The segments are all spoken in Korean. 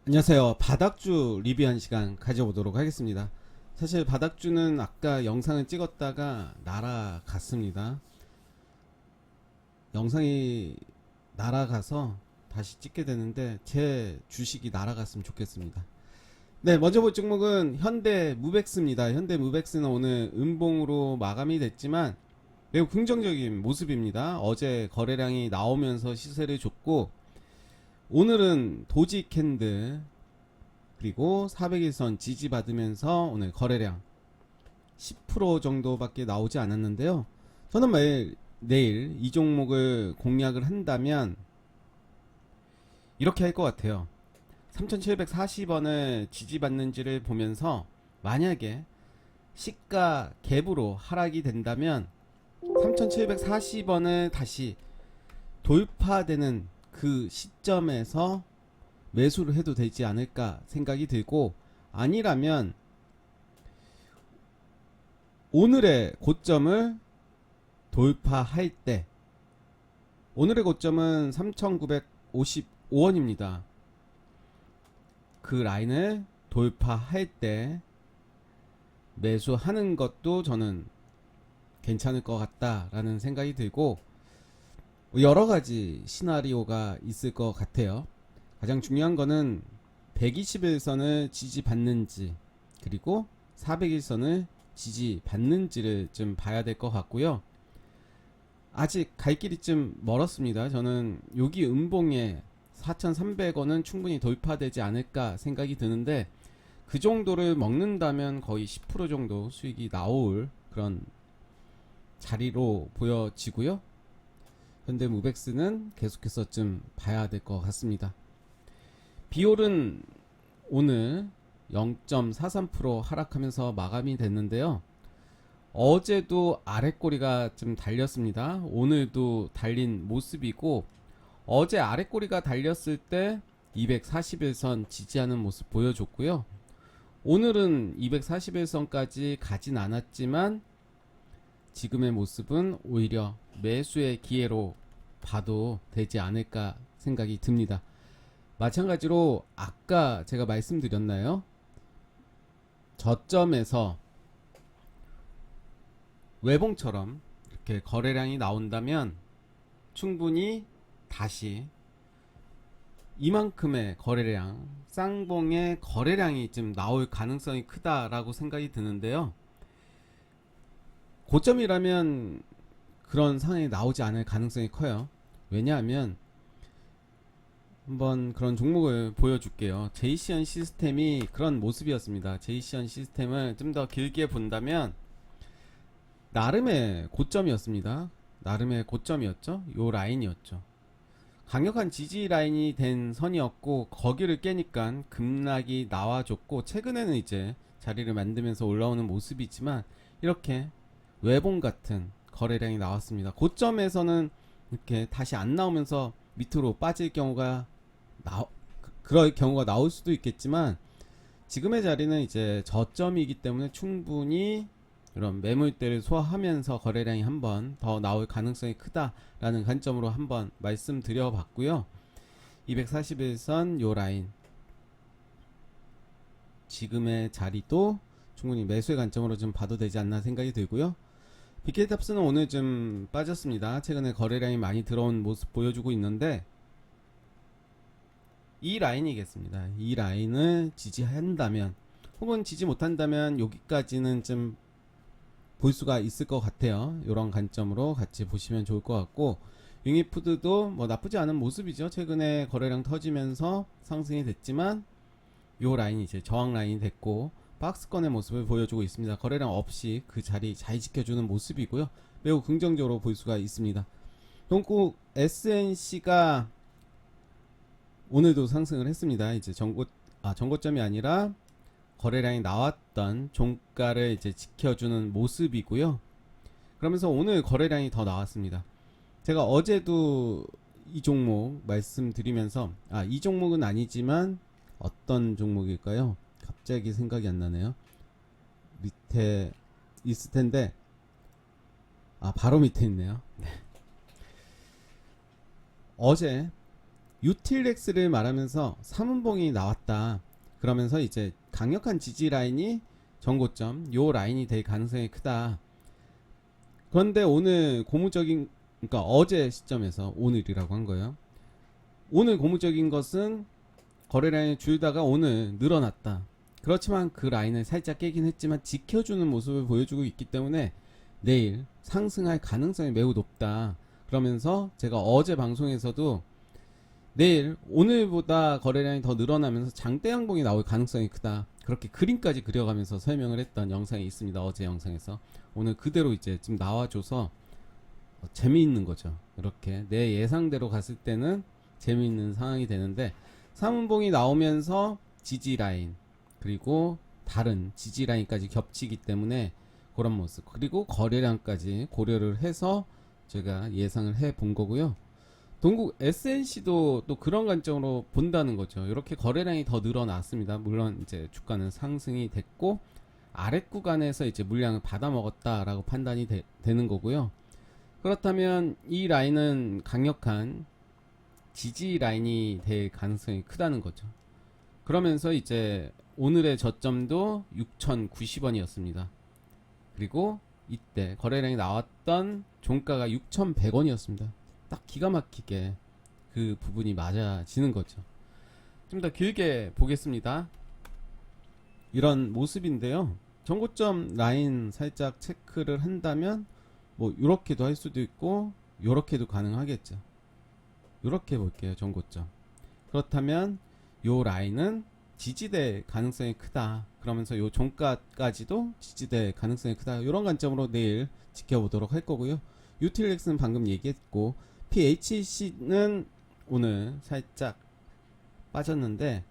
안녕하세요. 바닥주 리뷰한 시간 가져보도록 하겠습니다. 사실 바닥주는 아까 영상을 찍었다가 날아갔습니다. 영상이 날아가서 다시 찍게 되는데 제 주식이 날아갔으면 좋겠습니다. 네, 먼저 볼 종목은 현대무벡스입니다. 현대무벡스는 오늘 음봉으로 마감이 됐지만 매우 긍정적인 모습입니다. 어제 거래량이 나오면서 시세를 줬고, 오늘은 도지 캔들 그리고 400일선 지지받으면서 오늘 거래량 10% 정도밖에 나오지 않았는데요. 저는 내일 이 종목을 공략을 한다면 이렇게 할 것 같아요. 3740원을 지지받는지를 보면서 만약에 시가 갭으로 하락이 된다면 3740원을 다시 돌파되는 그 시점에서 매수를 해도 되지 않을까 생각이 들고, 아니라면 오늘의 고점을 돌파할 때, 오늘의 고점은 3955원입니다. 그 라인을 돌파할 때 매수하는 것도 저는 괜찮을 것 같다라는 생각이 들고, 여러가지 시나리오가 있을 것 같아요. 가장 중요한 거는 121선을 지지받는지 그리고 401선을 지지받는지를 좀 봐야 될 것 같고요. 아직 갈 길이 좀 멀었습니다. 저는 여기 음봉에 4,300원은 충분히 돌파되지 않을까 생각이 드는데, 그 정도를 먹는다면 거의 10% 정도 수익이 나올 그런 자리로 보여지고요. 현대무벡스는 계속해서 좀 봐야 될 것 같습니다. 비올은 오늘 0.43% 하락하면서 마감이 됐는데요. 어제도 아랫꼬리가 좀 달렸습니다. 오늘도 달린 모습이고, 어제 아랫꼬리가 달렸을 때 241선 지지하는 모습 보여줬고요. 오늘은 241선까지 가진 않았지만 지금의 모습은 오히려 매수의 기회로 봐도 되지 않을까 생각이 듭니다. 마찬가지로 아까 제가 말씀드렸나요? 저점에서 외봉처럼 이렇게 거래량이 나온다면 충분히 다시 이만큼의 거래량, 쌍봉의 거래량이 좀 나올 가능성이 크다라고 생각이 드는데요. 고점이라면 그런 상황이 나오지 않을 가능성이 커요. 왜냐하면 한번 그런 종목을 보여줄게요. 제이시언 시스템이 그런 모습이었습니다. 제이시언 시스템을 좀 더 길게 본다면 나름의 고점이었습니다. 나름의 고점이었죠. 요 라인이었죠. 강력한 지지 라인이 된 선이었고, 거기를 깨니까 급락이 나와줬고, 최근에는 이제 자리를 만들면서 올라오는 모습이지만 이렇게 외봉 같은 거래량이 나왔습니다. 고점에서는 이렇게 다시 안 나오면서 밑으로 빠질 경우가 그럴 경우가 나올 수도 있겠지만, 지금의 자리는 이제 저점이기 때문에 충분히 이런 매물대를 소화하면서 거래량이 한번 더 나올 가능성이 크다라는 관점으로 한번 말씀드려 봤고요. 241선 요 라인, 지금의 자리도 충분히 매수의 관점으로 좀 봐도 되지 않나 생각이 들고요. 빅케이탑스는 오늘 좀 빠졌습니다. 최근에 거래량이 많이 들어온 모습 보여주고 있는데, 이 라인이겠습니다. 이 라인을 지지한다면, 혹은 지지 못한다면 여기까지는 좀 볼 수가 있을 것 같아요. 이런 관점으로 같이 보시면 좋을 것 같고, 융이푸드도 뭐 나쁘지 않은 모습이죠. 최근에 거래량 터지면서 상승이 됐지만 요 라인이 이제 저항 라인이 됐고, 박스권의 모습을 보여주고 있습니다. 거래량 없이 그 자리 잘 지켜주는 모습이고요. 매우 긍정적으로 볼 수가 있습니다. 동국 SNC가 오늘도 상승을 했습니다. 이제 정고점이 아니라 거래량이 나왔던 종가를 이제 지켜주는 모습이고요. 그러면서 오늘 거래량이 더 나왔습니다. 제가 어제도 이 종목 말씀드리면서, 이 종목은 아니지만 어떤 종목일까요? 갑자기 생각이 안 나네요. 밑에 있을 텐데, 바로 밑에 있네요. 어제 유틸렉스를 말하면서 3분봉이 나왔다. 그러면서 이제 강력한 지지 라인이 전고점 요 라인이 될 가능성이 크다. 그런데 오늘 고무적인, 그러니까 어제 시점에서 오늘이라고 한 거예요. 오늘 고무적인 것은 거래 라인이 줄다가 오늘 늘어났다. 그렇지만 그 라인을 살짝 깨긴 했지만 지켜주는 모습을 보여주고 있기 때문에 내일 상승할 가능성이 매우 높다. 그러면서 제가 어제 방송에서도 내일 오늘보다 거래량이 더 늘어나면서 장대 양봉이 나올 가능성이 크다. 그렇게 그림까지 그려가면서 설명을 했던 영상이 있습니다. 어제 영상에서. 오늘 그대로 이제 지금 나와줘서 재미있는 거죠. 이렇게 내 예상대로 갔을 때는 재미있는 상황이 되는데 3분봉이 나오면서 지지 라인 그리고 다른 지지 라인까지 겹치기 때문에 그런 모습, 그리고 거래량까지 고려를 해서 제가 예상을 해 본 거고요. 동국 SNC도 또 그런 관점으로 본다는 거죠. 이렇게 거래량이 더 늘어났습니다. 물론 이제 주가는 상승이 됐고 아랫 구간에서 이제 물량을 받아 먹었다라고 판단이 되는 거고요. 그렇다면 이 라인은 강력한 지지 라인이 될 가능성이 크다는 거죠. 그러면서 이제 오늘의 저점도 6,090원이었습니다. 그리고 이때 거래량이 나왔던 종가가 6,100원이었습니다. 딱 기가 막히게 그 부분이 맞아지는 거죠. 좀 더 길게 보겠습니다. 이런 모습인데요. 전고점 라인 살짝 체크를 한다면 뭐 이렇게도 할 수도 있고 이렇게도 가능하겠죠. 이렇게 볼게요. 전고점. 그렇다면 요 라인은 지지될 가능성이 크다. 그러면서 요 종가까지도 지지될 가능성이 크다. 이런 관점으로 내일 지켜보도록 할 거고요. 유틸렉스는 방금 얘기했고 PHC는 오늘 살짝 빠졌는데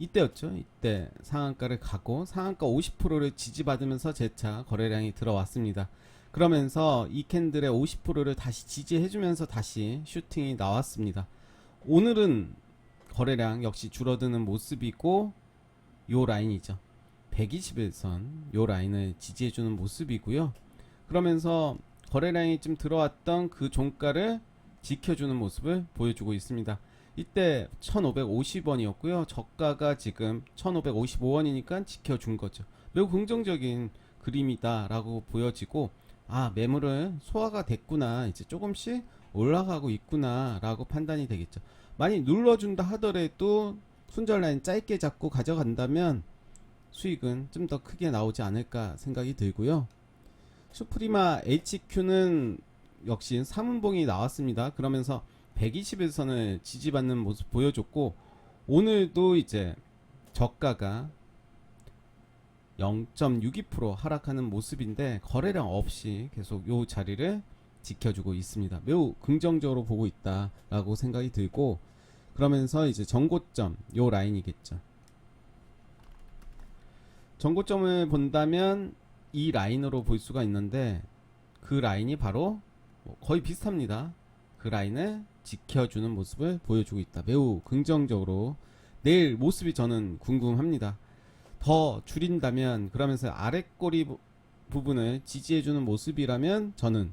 이때였죠. 이때 상한가를 가고 상한가 50%를 지지받으면서 재차 거래량이 들어왔습니다. 그러면서 이 캔들의 50%를 다시 지지해주면서 다시 슈팅이 나왔습니다. 오늘은 거래량 역시 줄어드는 모습이고 요 라인이죠. 121선 요 라인을 지지해주는 모습이고요. 그러면서 거래량이 좀 들어왔던 그 종가를 지켜주는 모습을 보여주고 있습니다. 이때 1550원이었고요. 저가가 지금 1555원이니까 지켜준 거죠. 매우 긍정적인 그림이다 라고 보여지고, 아, 매물은 소화가 됐구나, 이제 조금씩 올라가고 있구나 라고 판단이 되겠죠. 많이 눌러준다 하더라도 순절 라인 짧게 잡고 가져간다면 수익은 좀 더 크게 나오지 않을까 생각이 들고요. 수프리마 HQ는 역시 3분봉이 나왔습니다. 그러면서 121선을 지지받는 모습 보여줬고, 오늘도 이제 저가가 0.62% 하락하는 모습인데 거래량 없이 계속 요 자리를 지켜주고 있습니다. 매우 긍정적으로 보고 있다라고 생각이 들고, 그러면서 이제 전고점 요 라인이겠죠. 전고점을 본다면 이 라인으로 볼 수가 있는데 그 라인이 바로 거의 비슷합니다. 그 라인을 지켜주는 모습을 보여주고 있다. 매우 긍정적으로 내일 모습이 저는 궁금합니다. 더 줄인다면, 그러면서 아랫꼬리 부분을 지지해주는 모습이라면 저는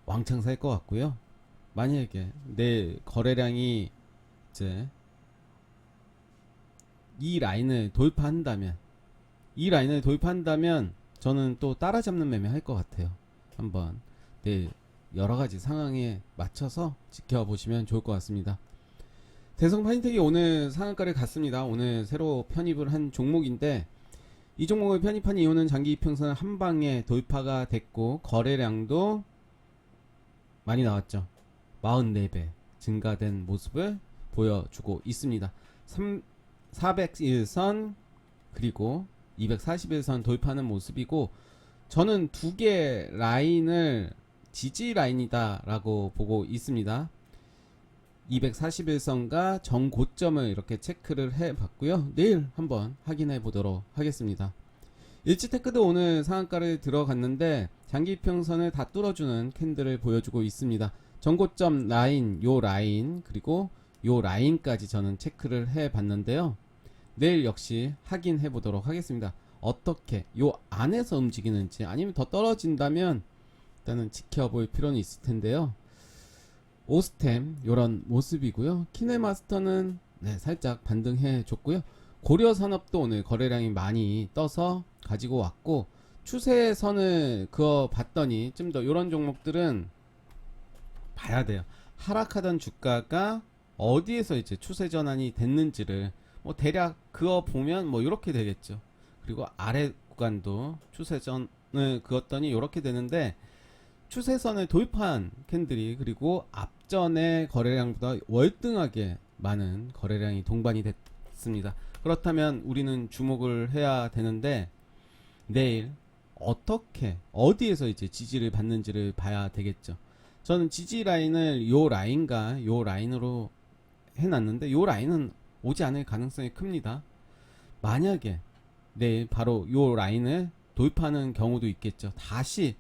왕창 살 것 같고요. 만약에 내일 거래량이 이제 이 라인을 돌파한다면 저는 또 따라잡는 매매 할 것 같아요. 한번 내일 여러가지 상황에 맞춰서 지켜보시면 좋을 것 같습니다. 대성 파인텍이 오늘 상한가를 갔습니다. 오늘 새로 편입을 한 종목인데, 이 종목을 편입한 이유는 장기 이평선 한 방에 돌파가 됐고 거래량도 많이 나왔죠. 44배 증가된 모습을 보여주고 있습니다. 401선 그리고 241선 돌파하는 모습이고, 저는 두 개 라인을 지지 라인이다 라고 보고 있습니다. 241선과 정고점을 이렇게 체크를 해 봤고요. 내일 한번 확인해 보도록 하겠습니다. 일지테크도 오늘 상한가를 들어갔는데 장기평선을 다 뚫어주는 캔들을 보여주고 있습니다. 정고점 라인, 요 라인, 그리고 요 라인까지 저는 체크를 해 봤는데요. 내일 역시 확인해 보도록 하겠습니다. 어떻게 요 안에서 움직이는지, 아니면 더 떨어진다면 일단은 지켜볼 필요는 있을 텐데요. 오스템 요런 모습이고요. 키네마스터는 네, 살짝 반등해 줬고요. 고려산업도 오늘 거래량이 많이 떠서 가지고 왔고, 추세선을 그어 봤더니 좀 더 요런 종목들은 봐야 돼요. 하락하던 주가가 어디에서 이제 추세 전환이 됐는지를 뭐 대략 그어 보면 뭐 이렇게 되겠죠. 그리고 아래 구간도 추세선을 그었더니 이렇게 되는데, 추세선을 도입한 캔들이 그리고 앞전의 거래량보다 월등하게 많은 거래량이 동반이 됐습니다. 그렇다면 우리는 주목을 해야 되는데, 내일 어떻게 어디에서 이제 지지를 받는지를 봐야 되겠죠. 저는 지지 라인을 요 라인과 요 라인으로 해놨는데, 요 라인은 오지 않을 가능성이 큽니다. 만약에 내일 바로 요 라인을 도입하는 경우도 있겠죠. 다시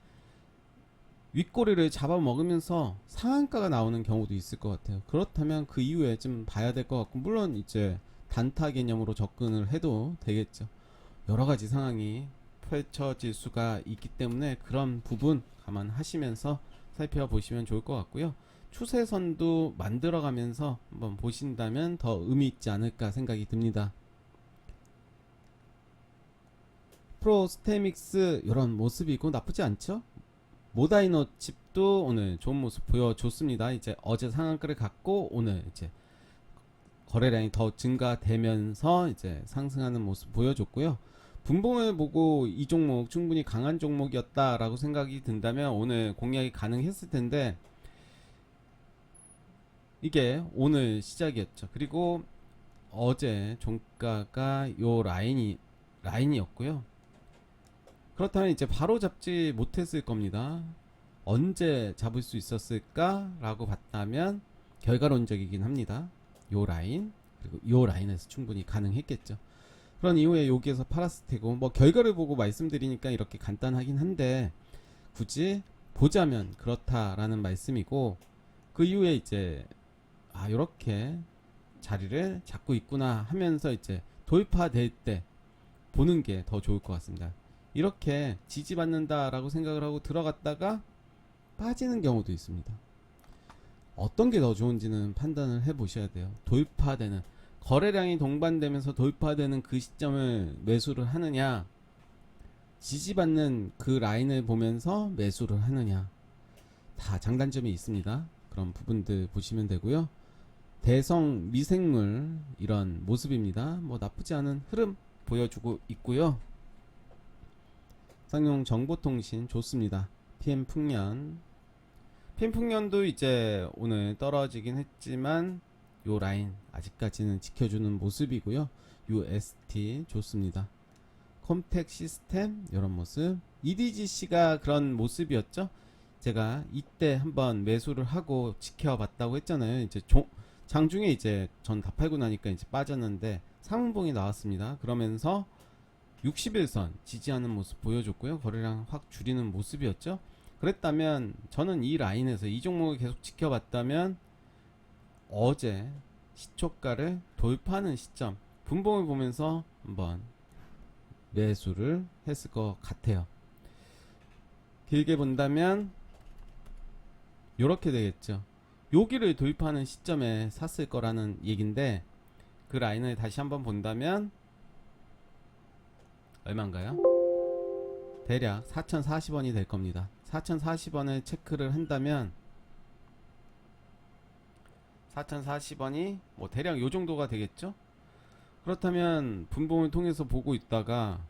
윗꼬리를 잡아먹으면서 상한가가 나오는 경우도 있을 것 같아요. 그렇다면 그 이후에 좀 봐야 될 것 같고, 물론 이제 단타 개념으로 접근을 해도 되겠죠. 여러 가지 상황이 펼쳐질 수가 있기 때문에 그런 부분 감안하시면서 살펴보시면 좋을 것 같고요. 추세선도 만들어가면서 한번 보신다면 더 의미 있지 않을까 생각이 듭니다. 프로스테믹스 이런 모습이고 나쁘지 않죠. 모다이노 칩도 오늘 좋은 모습 보여줬습니다. 이제 어제 상한가를 갖고 오늘 이제 거래량이 더 증가되면서 이제 상승하는 모습 보여줬고요. 분봉을 보고 이 종목 충분히 강한 종목이었다라고 생각이 든다면 오늘 공략이 가능했을 텐데, 이게 오늘 시작이었죠. 그리고 어제 종가가 요 라인이었고요. 그렇다면 이제 바로 잡지 못했을 겁니다. 언제 잡을 수 있었을까 라고 봤다면 결과론적이긴 합니다. 요 라인 그리고 요 라인에서 충분히 가능했겠죠. 그런 이후에 여기에서 팔았을 테고, 뭐 결과를 보고 말씀드리니까 이렇게 간단하긴 한데 굳이 보자면 그렇다라는 말씀이고, 그 이후에 이제 요렇게 자리를 잡고 있구나 하면서 이제 돌파될 때 보는 게 더 좋을 것 같습니다. 이렇게 지지받는다라고 생각을 하고 들어갔다가 빠지는 경우도 있습니다. 어떤 게 더 좋은지는 판단을 해 보셔야 돼요. 돌파되는, 거래량이 동반되면서 돌파되는 그 시점을 매수를 하느냐, 지지받는 그 라인을 보면서 매수를 하느냐, 다 장단점이 있습니다. 그런 부분들 보시면 되고요. 대성 미생물 이런 모습입니다. 뭐 나쁘지 않은 흐름 보여주고 있고요. 쌍용 정보통신 좋습니다. PM풍년도 이제 오늘 떨어지긴 했지만 요 라인 아직까지는 지켜주는 모습이고요. UST 좋습니다. 컴택 시스템 이런 모습, EDGC가 그런 모습이었죠. 제가 이때 한번 매수를 하고 지켜봤다고 했잖아요. 이제 장중에 이제 전 다 팔고 나니까 이제 빠졌는데 3분봉이 나왔습니다. 그러면서 60일선 지지하는 모습 보여줬고요. 거래량 확 줄이는 모습이었죠. 그랬다면 저는 이 라인에서 이 종목을 계속 지켜봤다면 어제 시초가를 돌파하는 시점 분봉을 보면서 한번 매수를 했을 것 같아요. 길게 본다면 요렇게 되겠죠. 여기를 도입하는 시점에 샀을 거라는 얘긴데, 그 라인을 다시 한번 본다면 얼마인가요? 대략 4,040원이 될 겁니다. 4,040원을 체크를 한다면 4,040원이 뭐 대략 요 정도가 되겠죠? 그렇다면 분봉을 통해서 보고 있다가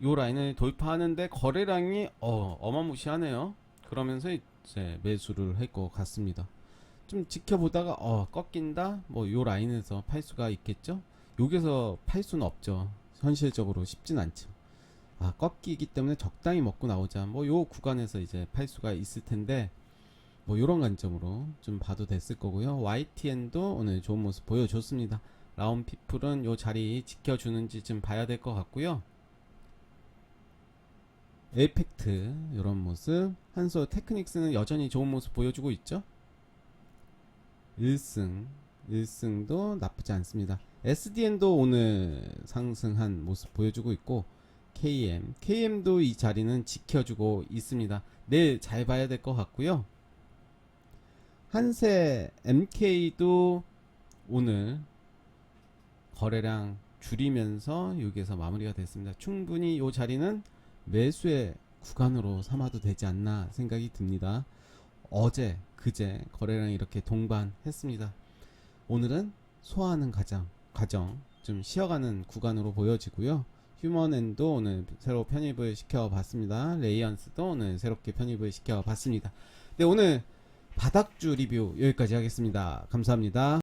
요 라인을 돌파하는데 거래량이 어마무시하네요. 그러면서 이제 매수를 할 것 같습니다. 좀 지켜보다가 꺾인다, 뭐 요 라인에서 팔 수가 있겠죠. 여기서 팔 수는 없죠. 현실적으로 쉽진 않죠. 꺾이기 때문에 적당히 먹고 나오자, 뭐 요 구간에서 이제 팔 수가 있을 텐데, 뭐 요런 관점으로 좀 봐도 됐을 거고요. YTN도 오늘 좋은 모습 보여줬습니다. 라운피플은 요 자리 지켜주는지 좀 봐야 될 것 같고요. 에이펙트 이런 모습, 한솔 테크닉스는 여전히 좋은 모습 보여주고 있죠. 1승도 나쁘지 않습니다. SDN도 오늘 상승한 모습 보여주고 있고, KM도 이 자리는 지켜주고 있습니다. 내일 잘 봐야 될 것 같고요. 한세 MK도 오늘 거래량 줄이면서 여기에서 마무리가 됐습니다. 충분히 이 자리는 매수의 구간으로 삼아도 되지 않나 생각이 듭니다. 어제 그제 거래량이 이렇게 동반했습니다. 오늘은 소화하는 과정 좀 쉬어가는 구간으로 보여지고요. 휴먼엔도 오늘 새로 편입을 시켜봤습니다. 레이언스도 오늘 새롭게 편입을 시켜봤습니다. 네, 오늘 바닥주 리뷰 여기까지 하겠습니다. 감사합니다.